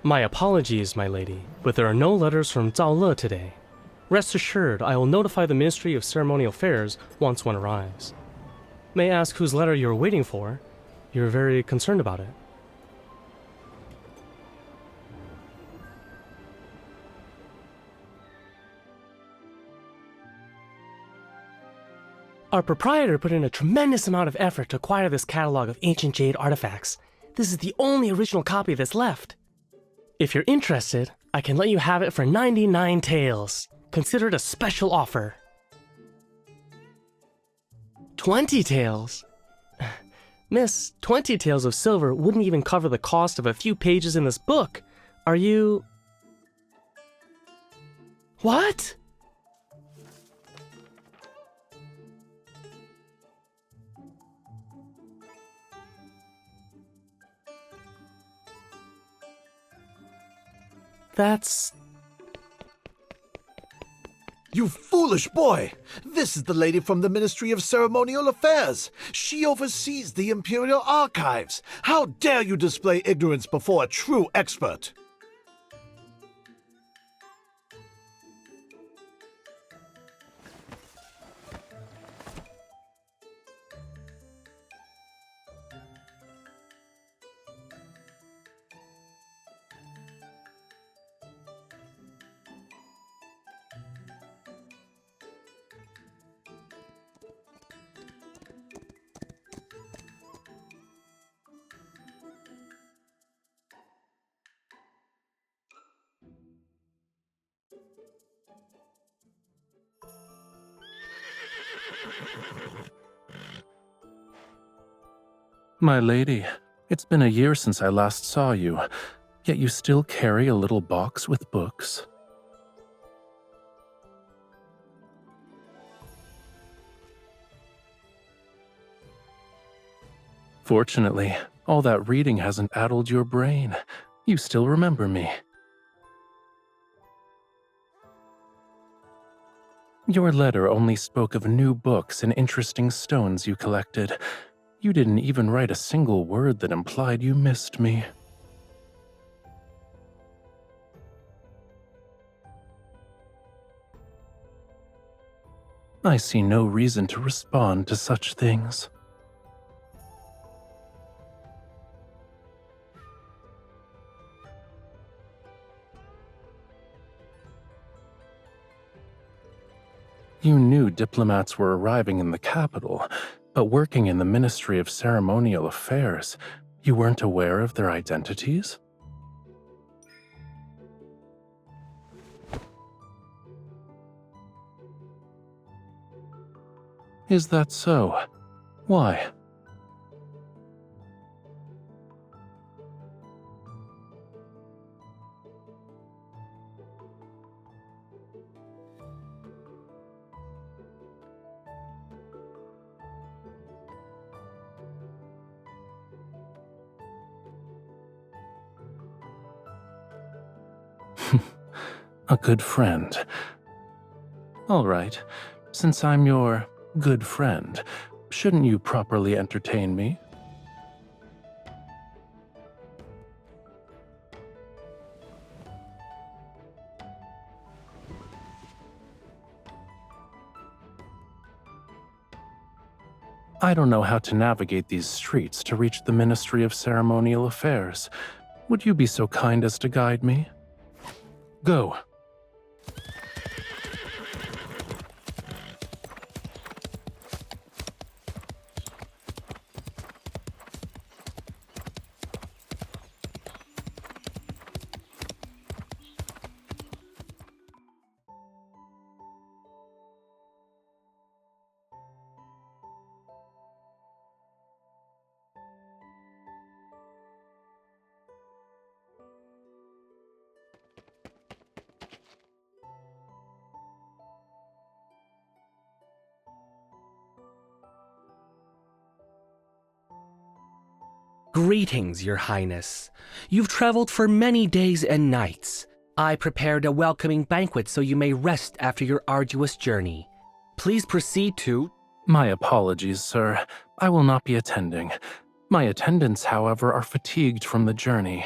My apologies, my lady, but there are no letters from Zhao Le today. Rest assured, I will notify the Ministry of Ceremonial Affairs once one arrives. May I ask whose letter you're waiting for? You're very concerned about it. Our proprietor put in a tremendous amount of effort to acquire this catalog of ancient jade artifacts. This is the only original copy that's left. If you're interested, I can let you have it for 99 taels. Consider it a special offer. 20 taels? Miss, 20 taels of silver wouldn't even cover the cost of a few pages in this book. Are you... What? That's... You foolish boy! This is the lady from the Ministry of Ceremonial Affairs. She oversees the Imperial Archives. How dare you display ignorance before a true expert? My lady, it's been a year since I last saw you, yet you still carry a little box with books. Fortunately, all that reading hasn't addled your brain. You still remember me. Your letter only spoke of new books and interesting stones you collected. You didn't even write a single word that implied you missed me. I see no reason to respond to such things. You knew diplomats were arriving in the capital, but working in the Ministry of Ceremonial Affairs, you weren't aware of their identities? Is that so? Why? A good friend. All right, since I'm your good friend, shouldn't you properly entertain me? I don't know how to navigate these streets to reach the Ministry of Ceremonial Affairs. Would you be so kind as to guide me? Go. Greetings, Your Highness. You've traveled for many days and nights. I prepared a welcoming banquet so you may rest after your arduous journey. Please proceed to... My apologies, sir. I will not be attending. My attendants, however, are fatigued from the journey.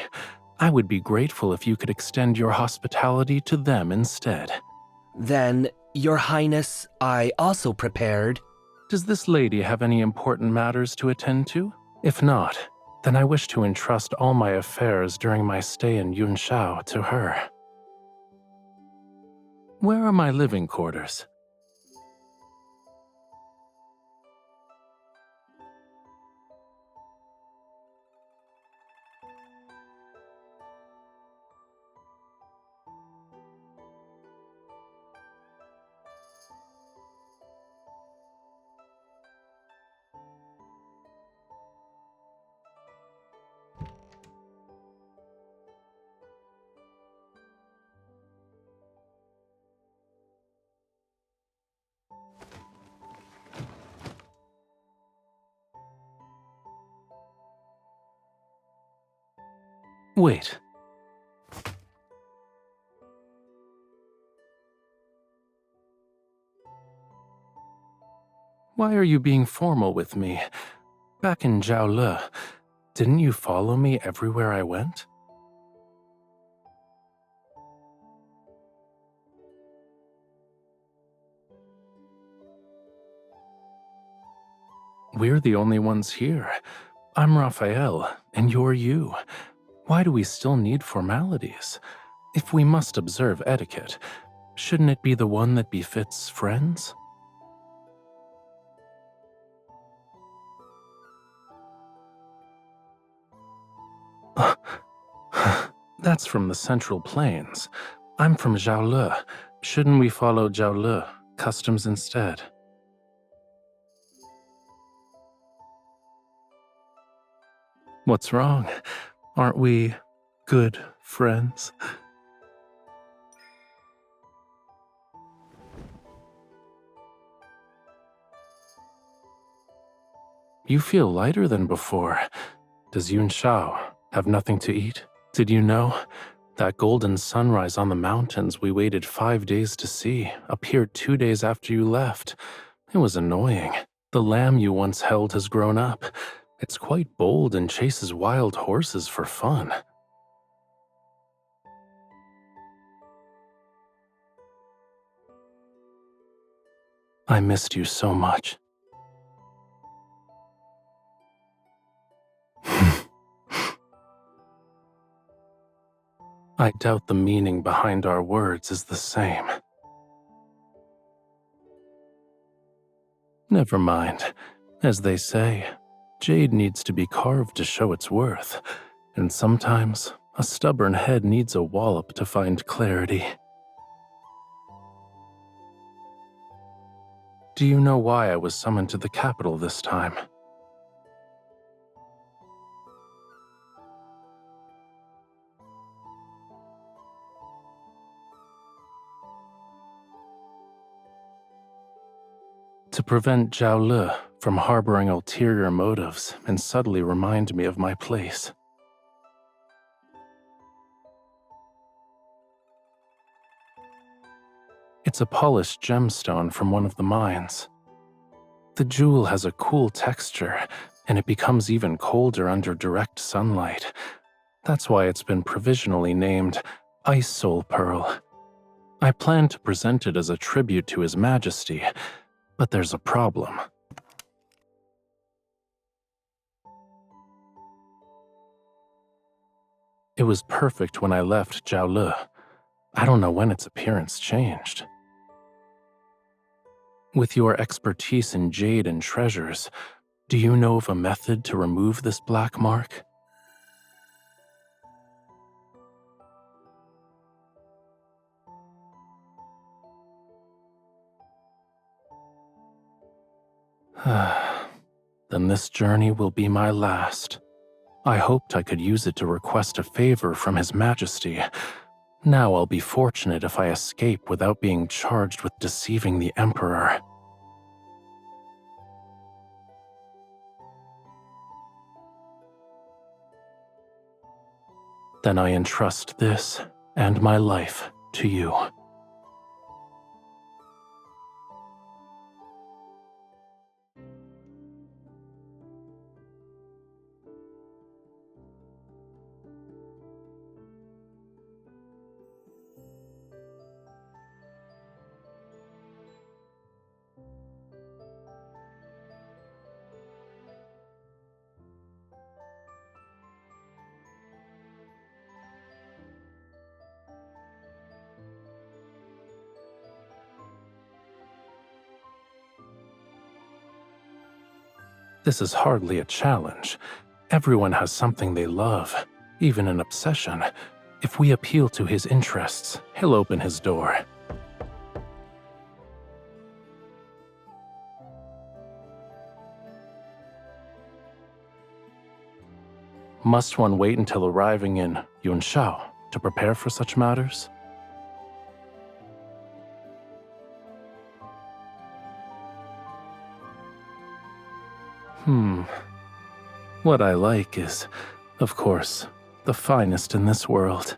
I would be grateful if you could extend your hospitality to them instead. Then, Your Highness, I also prepared. Does this lady have any important matters to attend to? If not, then I wish to entrust all my affairs during my stay in Yunshao to her. Where are my living quarters? Wait. Why are you being formal with me? Back in Zhaole, didn't you follow me everywhere I went? We're the only ones here. I'm Rafayel, and you're you. Why do we still need formalities? If we must observe etiquette, shouldn't it be the one that befits friends? That's from the Central Plains. I'm from Zhaole. Shouldn't we follow Zhaole customs instead? What's wrong? Aren't we good friends? You feel lighter than before. Does Yunshao have nothing to eat? Did you know? That golden sunrise on the mountains we waited 5 days to see appeared 2 days after you left. It was annoying. The lamb you once held has grown up. It's quite bold and chases wild horses for fun. I missed you so much. I doubt the meaning behind our words is the same. Never mind. As they say, jade needs to be carved to show its worth, and sometimes a stubborn head needs a wallop to find clarity. Do you know why I was summoned to the capital this time? To prevent Zhaole from harboring ulterior motives and subtly remind me of my place. It's a polished gemstone from one of the mines. The jewel has a cool texture, and it becomes even colder under direct sunlight. That's why it's been provisionally named Ice Soul Pearl. I plan to present it as a tribute to His Majesty, but there's a problem. It was perfect when I left Zhaole. I don't know when its appearance changed. With your expertise in jade and treasures, do you know of a method to remove this black mark? Then this journey will be my last. I hoped I could use it to request a favor from His Majesty. Now I'll be fortunate if I escape without being charged with deceiving the Emperor. Then I entrust this and my life to you. This is hardly a challenge. Everyone has something they love, even an obsession. If we appeal to his interests, he'll open his door. Must one wait until arriving in Yunshao to prepare for such matters? What I like is, of course, the finest in this world.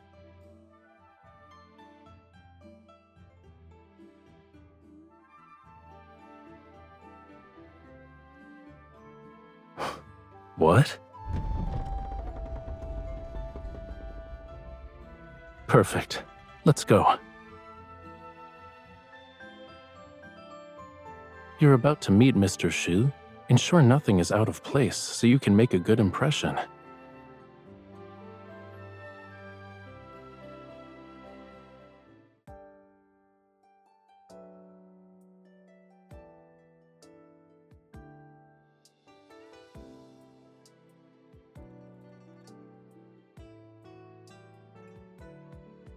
What? Perfect. Let's go. You're about to meet Mr. Shu. Ensure nothing is out of place so you can make a good impression.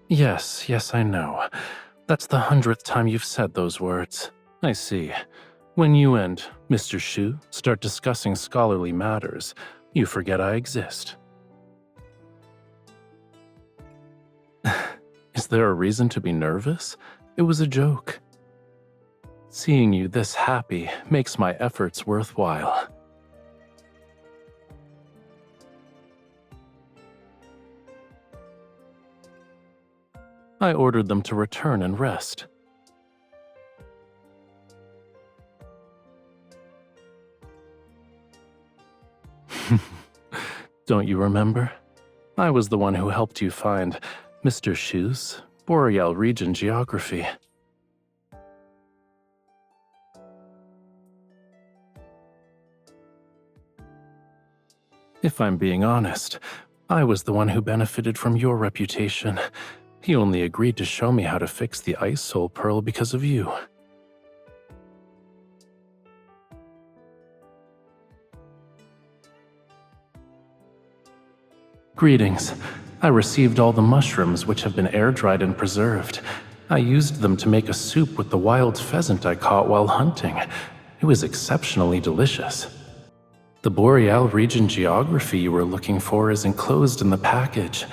Yes, I know. That's the 100th time you've said those words. I see. When you and Mr. Shu start discussing scholarly matters, you forget I exist. Is there a reason to be nervous? It was a joke. Seeing you this happy makes my efforts worthwhile. I ordered them to return and rest. Don't you remember? I was the one who helped you find Mr. Shu's Boreal region geography. If I'm being honest, I was the one who benefited from your reputation. He only agreed to show me how to fix the Ice Soul Pearl because of you. Greetings. I received all the mushrooms which have been air-dried and preserved. I used them to make a soup with the wild pheasant I caught while hunting. It was exceptionally delicious. The Boreal region geography you were looking for is enclosed in the package.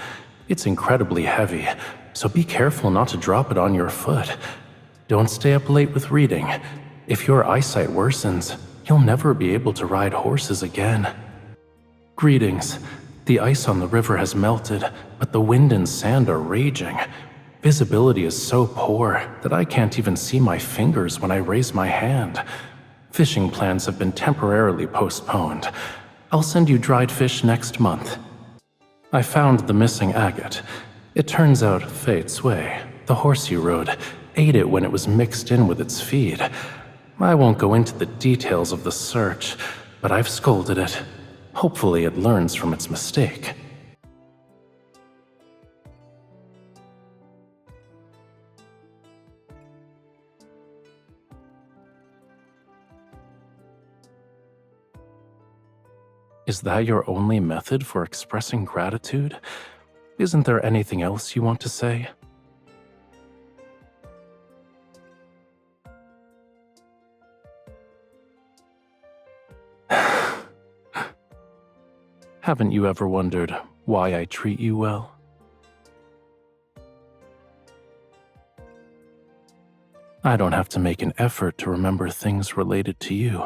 It's incredibly heavy, so be careful not to drop it on your foot. Don't stay up late with reading. If your eyesight worsens, you'll never be able to ride horses again. Greetings. The ice on the river has melted, but the wind and sand are raging. Visibility is so poor that I can't even see my fingers when I raise my hand. Fishing plans have been temporarily postponed. I'll send you dried fish next month. I found the missing agate. It turns out Fei Cui, the horse you rode, ate it when it was mixed in with its feed. I won't go into the details of the search, but I've scolded it. Hopefully it learns from its mistake. Is that your only method for expressing gratitude? Isn't there anything else you want to say? Haven't you ever wondered why I treat you well? I don't have to make an effort to remember things related to you.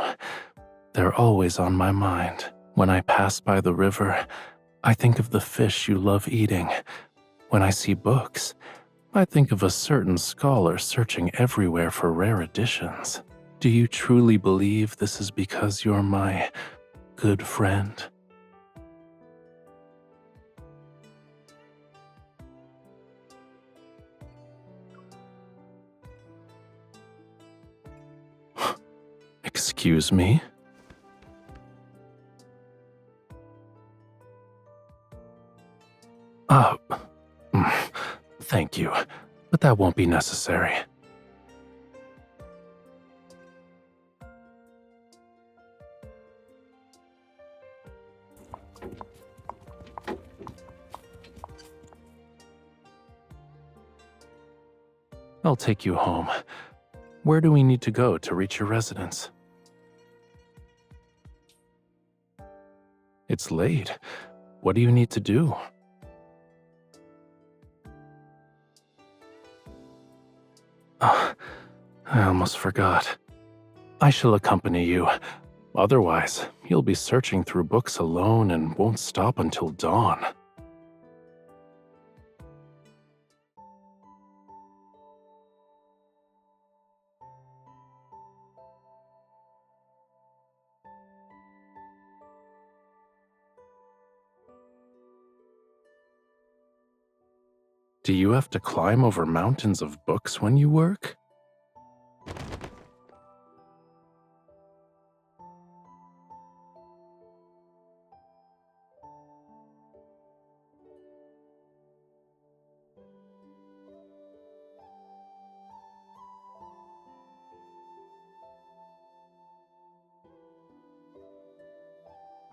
They're always on my mind. When I pass by the river, I think of the fish you love eating. When I see books, I think of a certain scholar searching everywhere for rare editions. Do you truly believe this is because you're my good friend? Excuse me? Thank you, but that won't be necessary. I'll take you home. Where do we need to go to reach your residence? It's late. What do you need to do? Ah, I almost forgot. I shall accompany you. Otherwise, you'll be searching through books alone and won't stop until dawn. Do you have to climb over mountains of books when you work?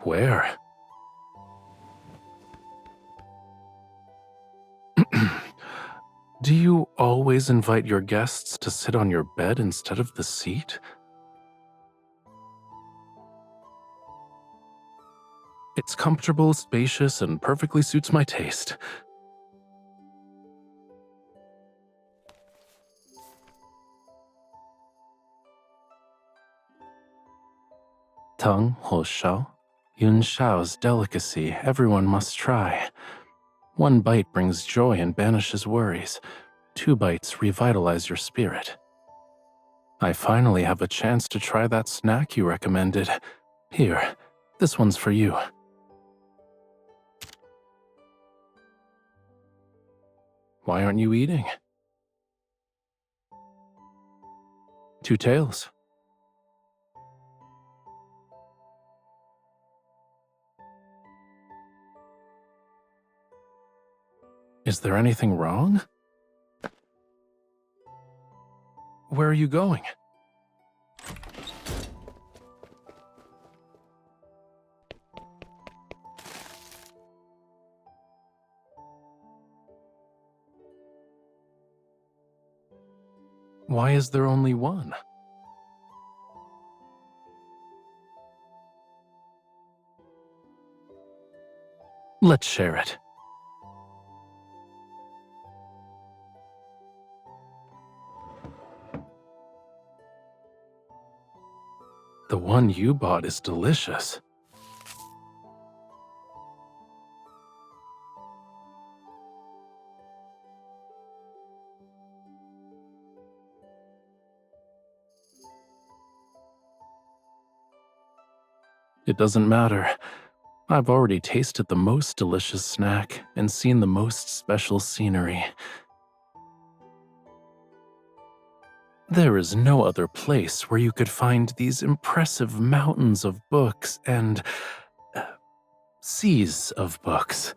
Where? Do you always invite your guests to sit on your bed instead of the seat? It's comfortable, spacious, and perfectly suits my taste. Tung Ho Shao, Yun Shao's delicacy everyone must try. 1 bite brings joy and banishes worries. 2 bites revitalize your spirit. I finally have a chance to try that snack you recommended. Here, this one's for you. Why aren't you eating? 2 tails. Is there anything wrong? Where are you going? Why is there only one? Let's share it. The one you bought is delicious. It doesn't matter. I've already tasted the most delicious snack and seen the most special scenery. There is no other place where you could find these impressive mountains of books and seas of books.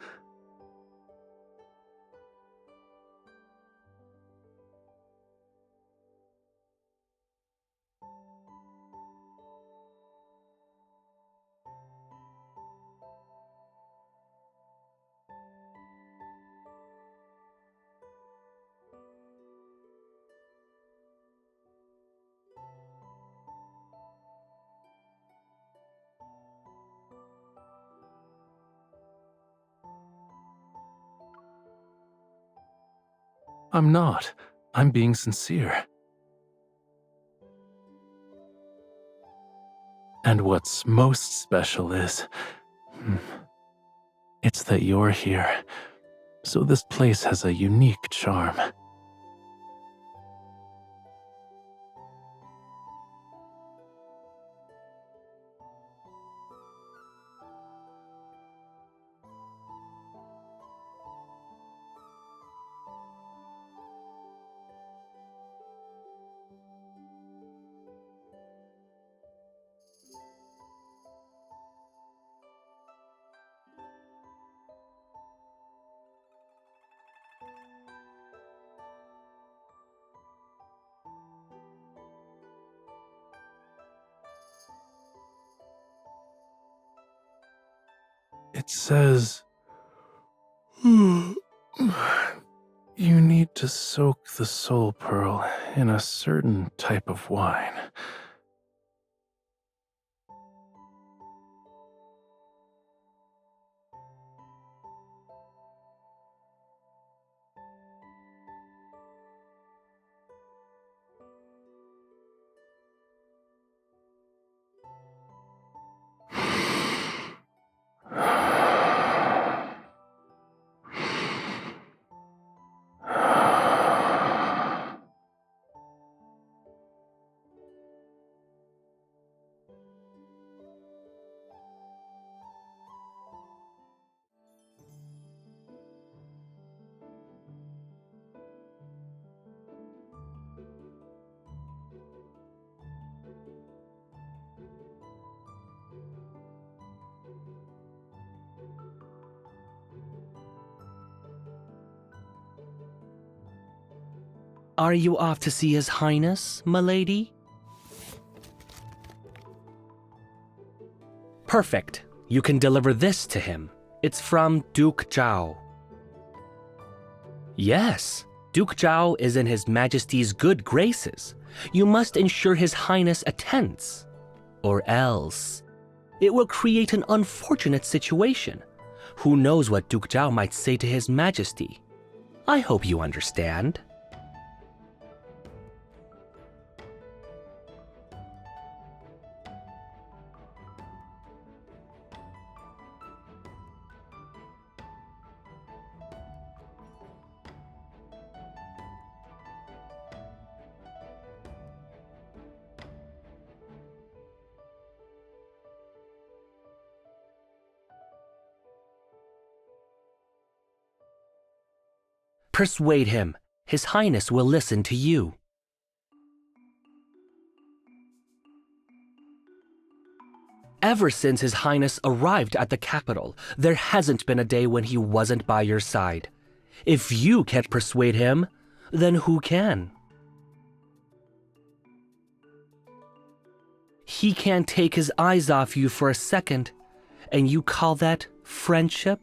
I'm not. I'm being sincere. And what's most special is, it's that you're here. So this place has a unique charm. It says, you need to soak the soul pearl in a certain type of wine. Are you off to see His Highness, milady? Perfect. You can deliver this to him. It's from Duke Zhao. Yes, Duke Zhao is in His Majesty's good graces. You must ensure His Highness attends. Or else, it will create an unfortunate situation. Who knows what Duke Zhao might say to His Majesty? I hope you understand. Persuade him. His Highness will listen to you. Ever since His Highness arrived at the capital, there hasn't been a day when he wasn't by your side. If you can't persuade him, then who can? He can't take his eyes off you for a second, and you call that friendship?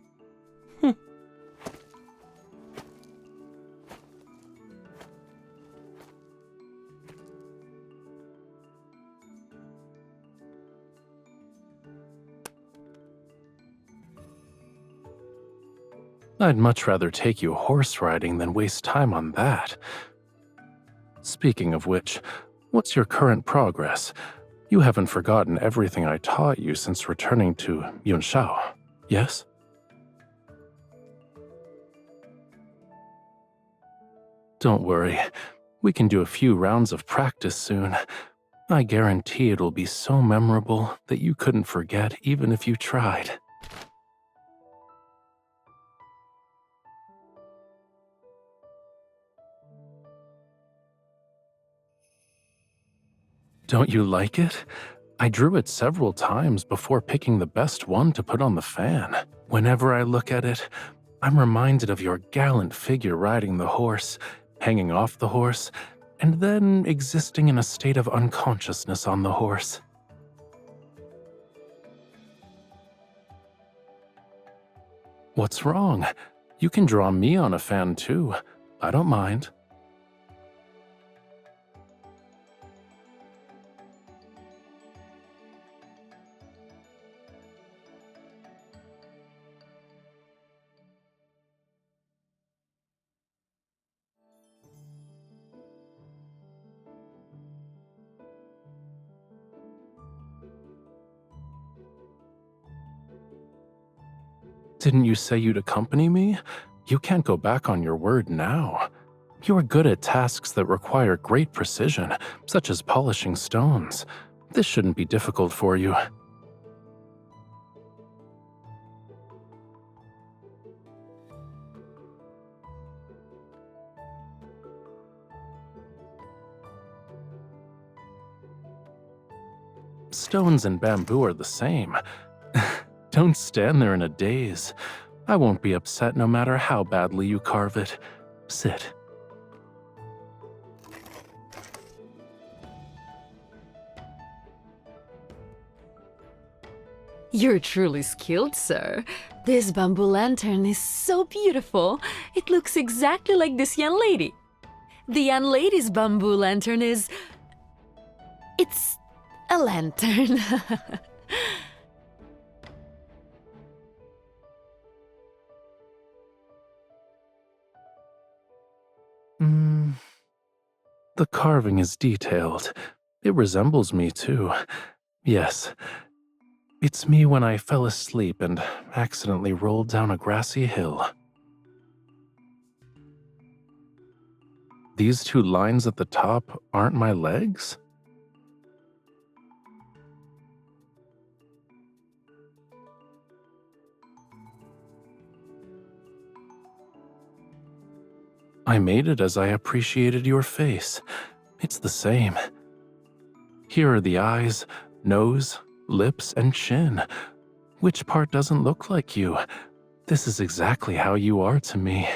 I'd much rather take you horse riding than waste time on that. Speaking of which, what's your current progress? You haven't forgotten everything I taught you since returning to Yunshao, yes? Don't worry, we can do a few rounds of practice soon. I guarantee it'll be so memorable that you couldn't forget even if you tried. Don't you like it? I drew it several times before picking the best one to put on the fan. Whenever I look at it, I'm reminded of your gallant figure riding the horse, hanging off the horse, and then existing in a state of unconsciousness on the horse. What's wrong? You can draw me on a fan too. I don't mind. Didn't you say you'd accompany me? You can't go back on your word now. You are good at tasks that require great precision, such as polishing stones. This shouldn't be difficult for you. Stones and bamboo are the same. Don't stand there in a daze. I won't be upset no matter how badly you carve it. Sit. You're truly skilled, sir. This bamboo lantern is so beautiful. It looks exactly like this young lady. The young lady's bamboo lantern is... It's a lantern. The carving is detailed. It resembles me, too. Yes, it's me when I fell asleep and accidentally rolled down a grassy hill. These two lines at the top aren't my legs? I made it as I appreciated your face. It's the same. Here are the eyes, nose, lips, and chin. Which part doesn't look like you? This is exactly how you are to me.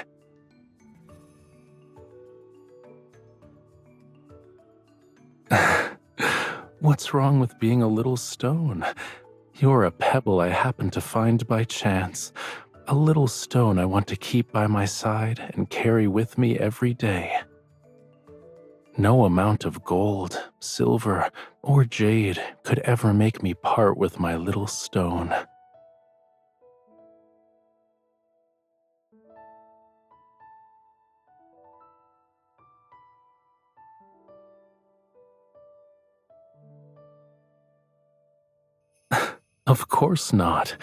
What's wrong with being a little stone? You're a pebble I happened to find by chance. A little stone I want to keep by my side and carry with me every day. No amount of gold, silver, or jade could ever make me part with my little stone. Of course not.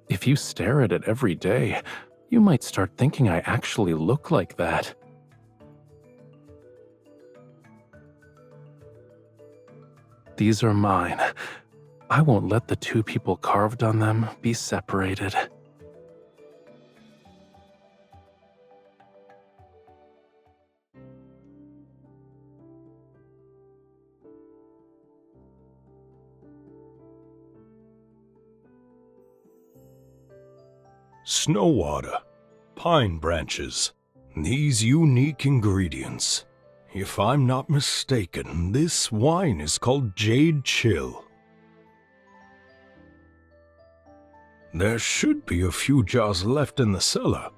If you stare at it every day, you might start thinking I actually look like that. These are mine. I won't let the two people carved on them be separated. Snow water, pine branches, these unique ingredients. If I'm not mistaken, this wine is called Jade Chill. There should be a few jars left in the cellar.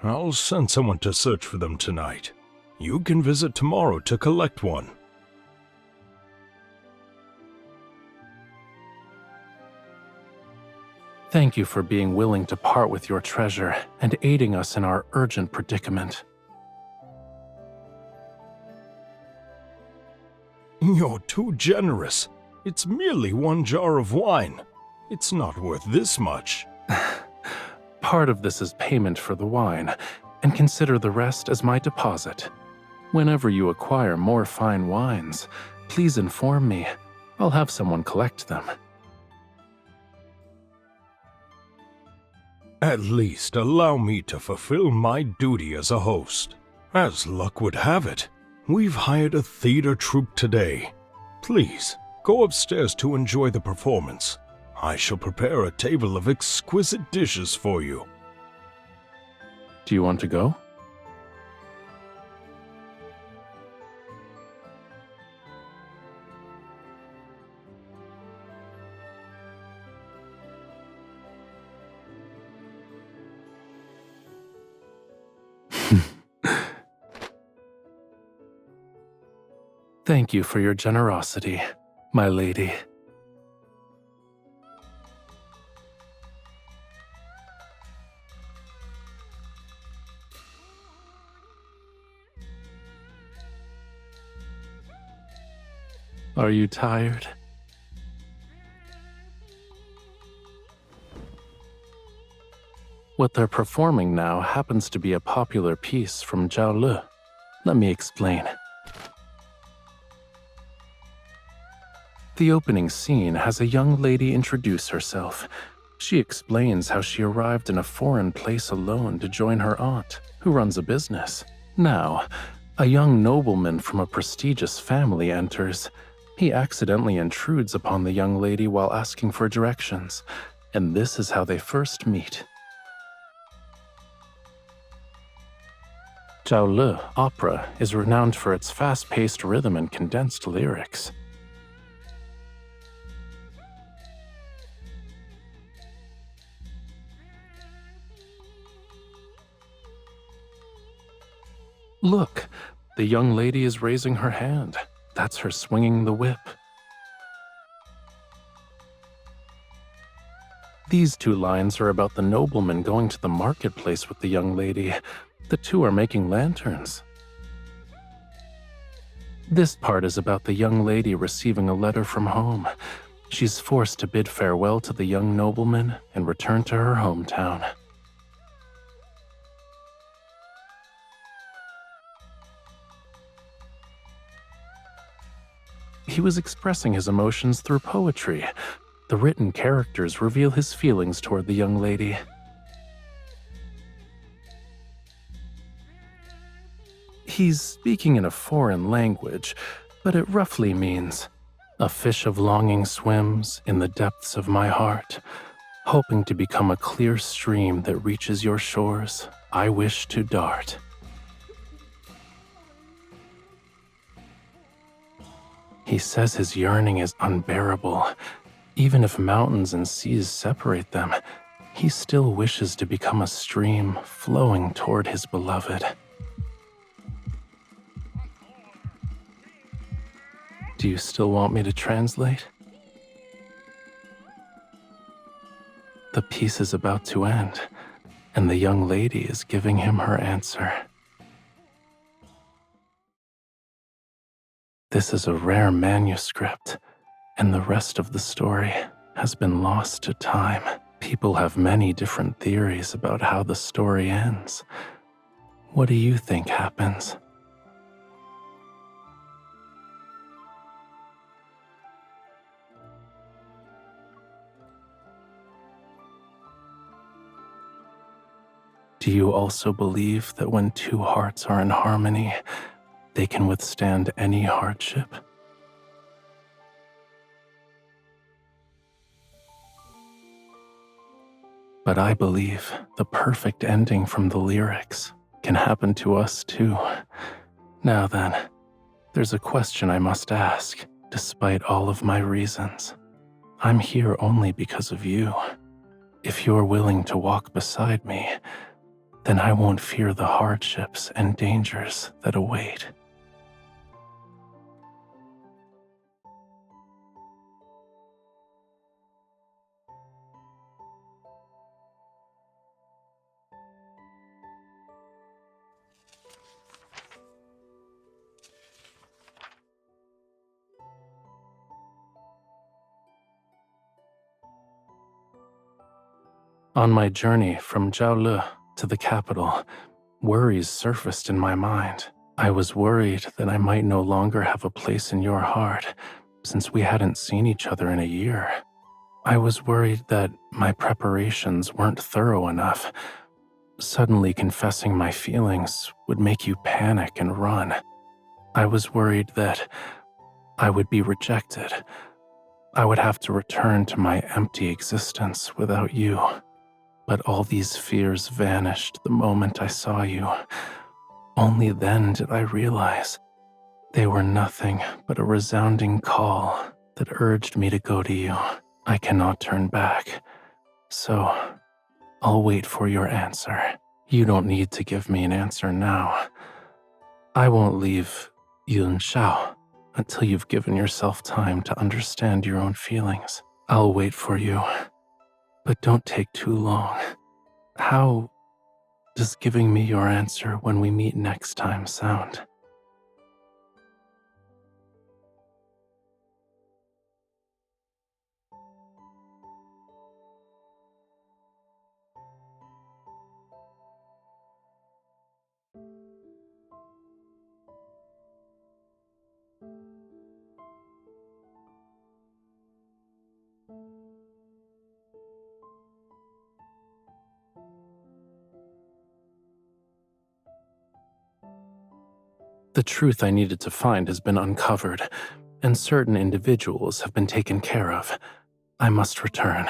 I'll send someone to search for them tonight. You can visit tomorrow to collect one. Thank you for being willing to part with your treasure and aiding us in our urgent predicament. You're too generous. It's merely one jar of wine. It's not worth this much. Part of this is payment for the wine, and consider the rest as my deposit. Whenever you acquire more fine wines, please inform me. I'll have someone collect them. At least allow me to fulfill my duty as a host. As luck would have it, we've hired a theater troupe today. Please, go upstairs to enjoy the performance. I shall prepare a table of exquisite dishes for you. Do you want to go? Thank you for your generosity, my lady. Are you tired? What they're performing now happens to be a popular piece from Zhao Le. Let me explain. The opening scene has a young lady introduce herself. She explains how she arrived in a foreign place alone to join her aunt, who runs a business. Now, a young nobleman from a prestigious family enters. He accidentally intrudes upon the young lady while asking for directions, and this is how they first meet. Zhao Le opera is renowned for its fast-paced rhythm and condensed lyrics. Look, the young lady is raising her hand. That's her swinging the whip. These 2 lines are about the nobleman going to the marketplace with the young lady. The 2 are making lanterns. This part is about the young lady receiving a letter from home. She's forced to bid farewell to the young nobleman and return to her hometown. He was expressing his emotions through poetry. The written characters reveal his feelings toward the young lady. He's speaking in a foreign language, but it roughly means, "A fish of longing swims in the depths of my heart, hoping to become a clear stream that reaches your shores. I wish to dart." He says his yearning is unbearable. Even if mountains and seas separate them, he still wishes to become a stream flowing toward his beloved. Do you still want me to translate? The piece is about to end, and the young lady is giving him her answer. This is a rare manuscript, and the rest of the story has been lost to time. People have many different theories about how the story ends. What do you think happens? Do you also believe that when 2 hearts are in harmony, they can withstand any hardship? But I believe the perfect ending from the lyrics can happen to us too. Now then, there's a question I must ask, despite all of my reasons. I'm here only because of you. If you're willing to walk beside me, then I won't fear the hardships and dangers that await. On my journey from Jiaole to the capital, worries surfaced in my mind. I was worried that I might no longer have a place in your heart, since we hadn't seen each other in a year. I was worried that my preparations weren't thorough enough. Suddenly confessing my feelings would make you panic and run. I was worried that I would be rejected. I would have to return to my empty existence without you. But all these fears vanished the moment I saw you. Only then did I realize they were nothing but a resounding call that urged me to go to you. I cannot turn back, so I'll wait for your answer. You don't need to give me an answer now. I won't leave Yun Shao until you've given yourself time to understand your own feelings. I'll wait for you, but don't take too long. How does giving me your answer when we meet next time sound? The truth I needed to find has been uncovered, and certain individuals have been taken care of. I must return.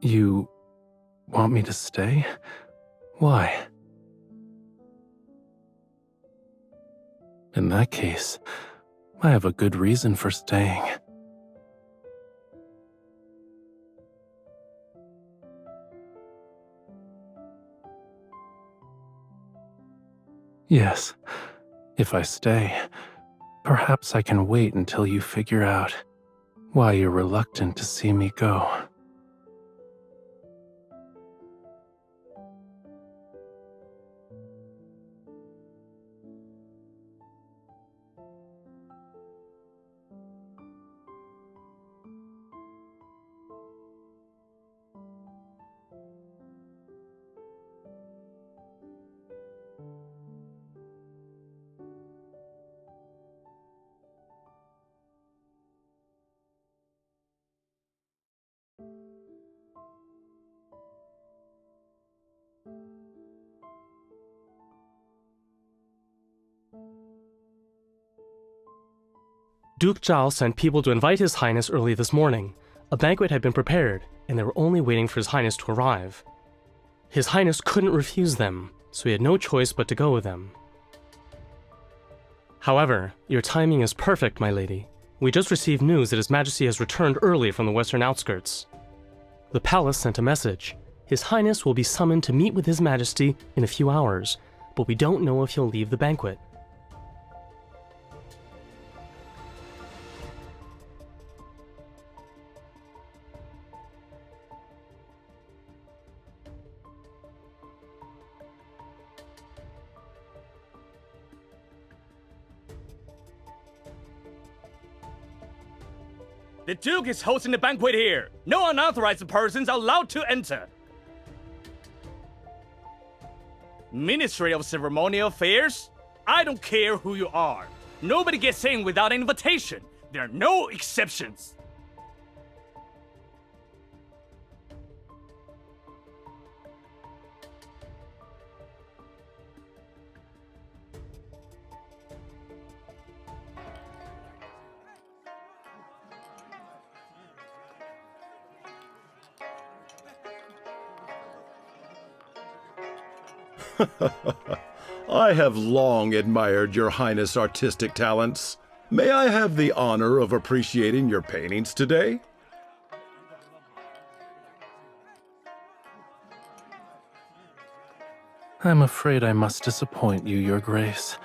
You want me to stay? Why? In that case, I have a good reason for staying. Yes, if I stay, perhaps I can wait until you figure out why you're reluctant to see me go. Duke Zhao sent people to invite His Highness early this morning. A banquet had been prepared, and they were only waiting for His Highness to arrive. His Highness couldn't refuse them, so he had no choice but to go with them. However, your timing is perfect, my lady. We just received news that His Majesty has returned early from the western outskirts. The palace sent a message. His Highness will be summoned to meet with His Majesty in a few hours, but we don't know if he'll leave the banquet. The Duke is hosting the banquet here. No unauthorized persons are allowed to enter. Ministry of Ceremonial Affairs? I don't care who you are. Nobody gets in without an invitation. There are no exceptions. I have long admired your Highness' artistic talents. May I have the honor of appreciating your paintings today? I'm afraid I must disappoint you, Your Grace.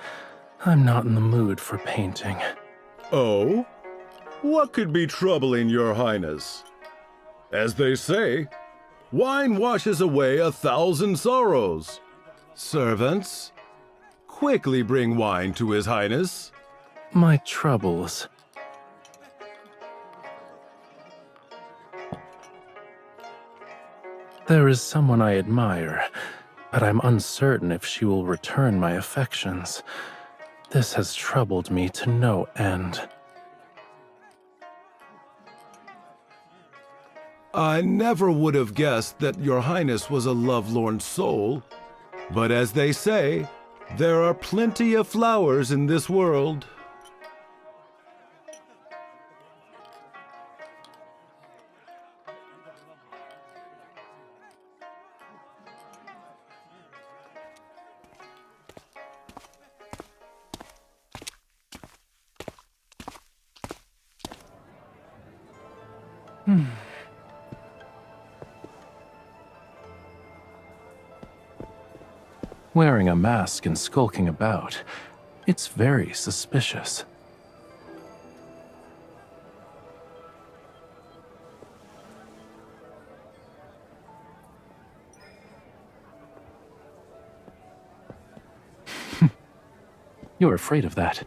I'm not in the mood for painting. Oh? What could be troubling your Highness? As they say, wine washes away 1,000 sorrows. Servants, quickly bring wine to His Highness. My troubles. There is someone I admire, but I'm uncertain if she will return my affections. This has troubled me to no end. I never would have guessed that your Highness was a lovelorn soul. But as they say, there are plenty of flowers in this world. Wearing a mask and skulking about, it's very suspicious. You're afraid of that.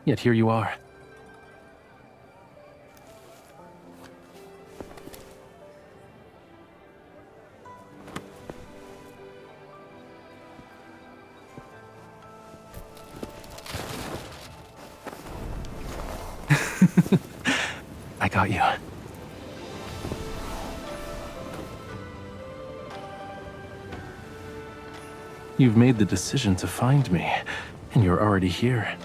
Yet here you are. I got you. You've made the decision to find me, and you're already here.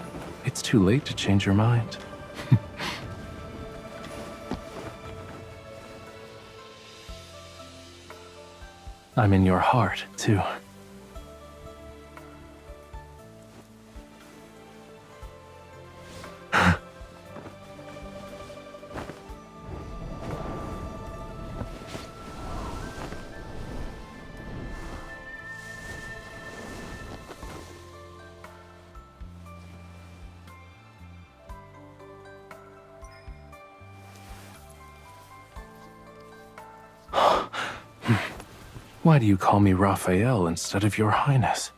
It's too late to change your mind. I'm in your heart, too. Why do you call me Raphael instead of Your Highness?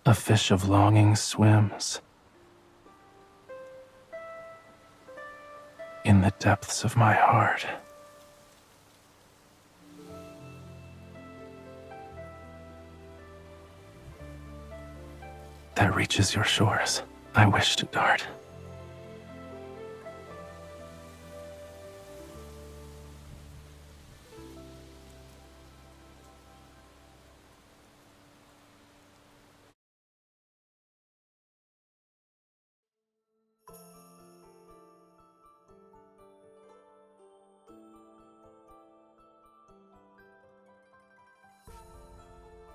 A fish of longing swims in the depths of my heart. That reaches your shores. I wish to dart.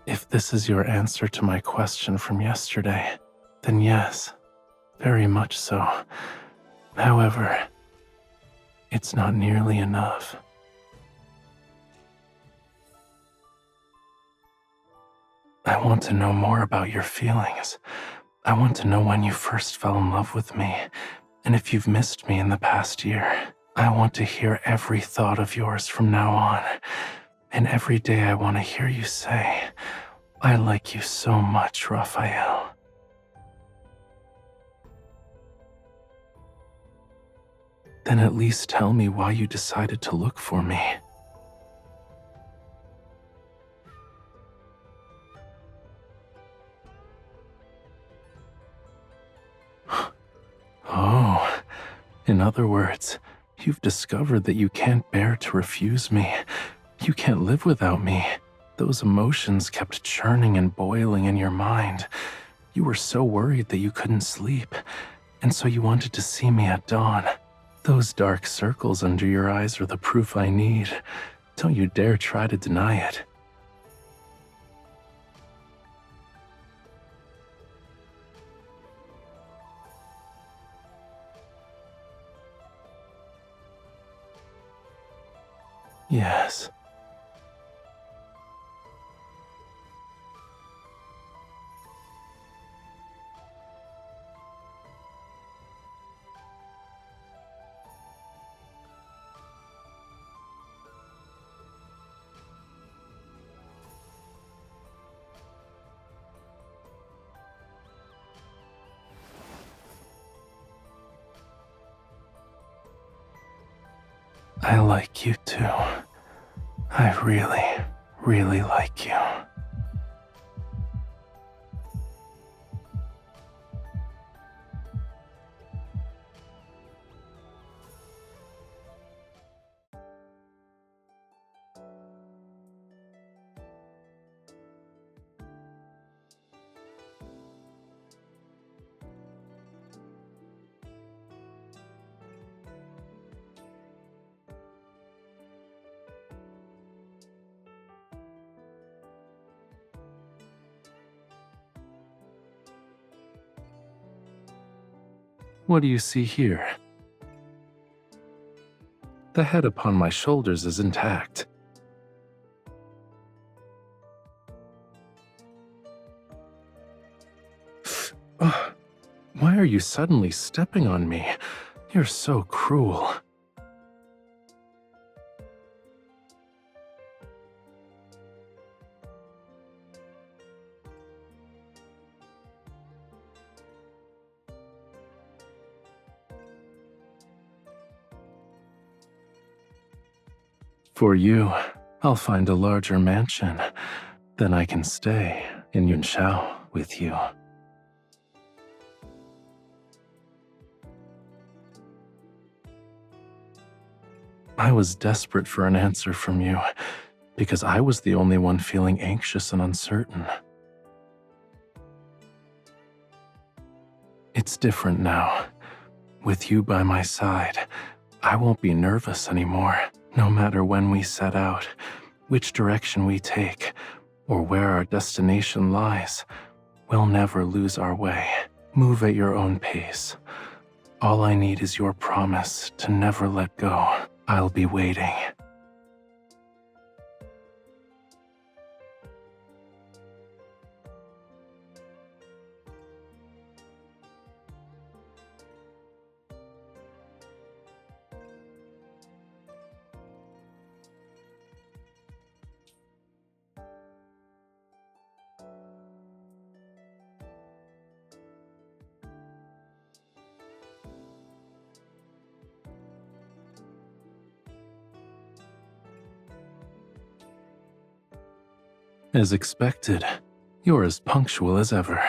If this is your answer to my question from yesterday, then yes, very much so. However, it's not nearly enough. I want to know more about your feelings. I want to know when you first fell in love with me, and if you've missed me in the past year. I want to hear every thought of yours from now on, and every day I want to hear you say, I like you so much, Raphael. Then at least tell me why you decided to look for me. Oh, in other words, you've discovered that you can't bear to refuse me. You can't live without me. Those emotions kept churning and boiling in your mind. You were so worried that you couldn't sleep, and so you wanted to see me at dawn. Those dark circles under your eyes are the proof I need. Don't you dare try to deny it. Yes. I like you too. I really, really like you. What do you see here? The head upon my shoulders is intact. Why are you suddenly stepping on me? You're so cruel. For you, I'll find a larger mansion. Then I can stay in Yunshao with you. I was desperate for an answer from you, because I was the only one feeling anxious and uncertain. It's different now. With you by my side, I won't be nervous anymore. No matter when we set out, which direction we take, or where our destination lies, we'll never lose our way. Move at your own pace. All I need is your promise to never let go. I'll be waiting. As expected, you're as punctual as ever.